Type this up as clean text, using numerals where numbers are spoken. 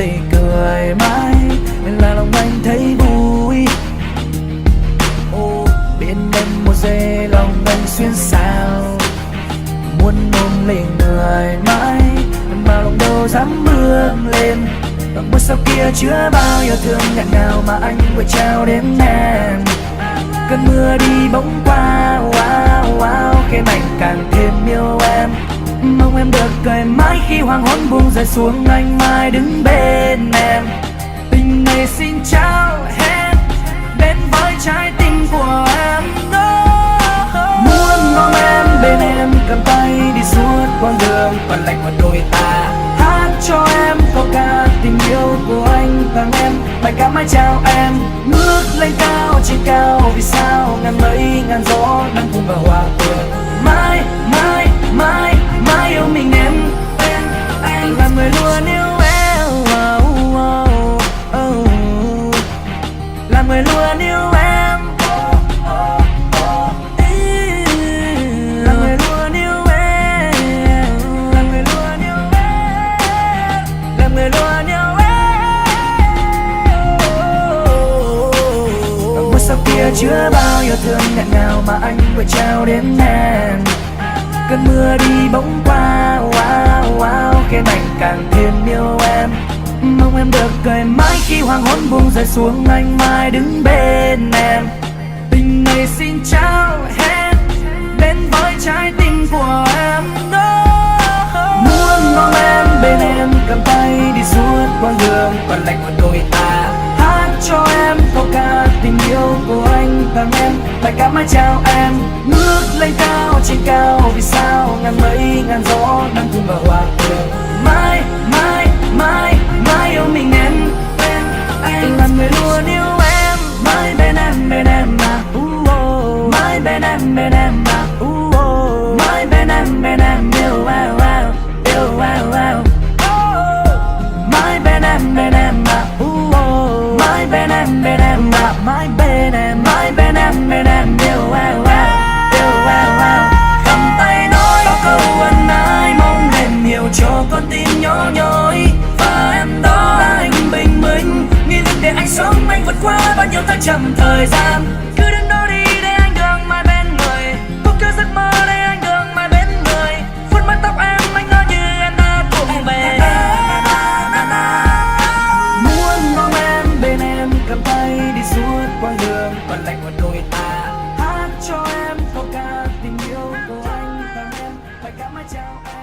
tươi cười mãi là lòng anh thấy vui. Bên em một giây lòng anh xuyên xao, muốn ôm lấy người mãi mà lòng đâu dám bước lên. Vầng môi sau kia chứa bao yêu thương ngọt ngào mà anh vừa trao đến em. Cơn mưa đi bỗng qua, wow, wow, khiến anh càng thêm yêu em. Mong em được cười mãi khi hoàng hôn buông rơi xuống, anh mãi đứng bên em. Tình này xin trao hết đến với trái tim của em. Muốn ôm em bên em, cầm tay đi suốt quãng đường còn lạnh của đôi ta. Hát cho em câu ca tình yêu của anh tặng em, bài ca mãi chào em. Ngước lên cao trên cao vì sao ngàn mây ngàn gió đang cùng vào hòa quyện. Mãi mãi mãi mãi yêu mình em, anh là người luôn yêu em, là người luôn yêu em, là người luôn yêu em, là người luôn yêu em, là người luôn yêu em. Vầng môi sau kia chứa bao yêu thương ngọt ngào mà anh vừa trao đến em. Cơn mưa đi bỗng qua, wow, wow, khiến anh càng thêm yêu em. Mong em được cười mãi khi hoàng hôn buông rơi xuống, anh mãi đứng bên em. Tình này xin trao hết đến với trái tim của em. Muốn ôm em bên em, cầm tay đi suốt quãng đường còn lạnh của đôi ta. Hát cho em câu ca tình yêu của anh tặng em, bài ca mãi chào em. Ngước lên cao trên cao vì sao ngàn mây ngàn gió đang cùng vào hòa quyện. Mãi mãi mãi mãi yêu mình em, anh là người luôn yêu em. Mãi bên em mà, mãi bên em mà, mãi bên em yêu wow, yêu wow. Mãi bên em mà, mãi bên em mà, mãi bên em yêu wow, yêu wow. Cầm tay nói câu ân ái, mong em hiểu cho con tim nhỏ nhói. Và em đó là anh bình minh, nghĩ đến để anh sống, anh vượt qua bao nhiêu thăng trầm thời gian. Cứ đứng đó đi để anh đường mãi bên người, cũng cứ giấc mơ để anh đường mãi bên người. Vuốt mái tóc em, anh ngỡ như em đã cùng về. Muốn ôm em bên em, cầm tay đi suốt quãng đường còn lạnh của đôi ta. Hát cho em câu ca tình yêu của anh tặng em, bài ca mãi chào em.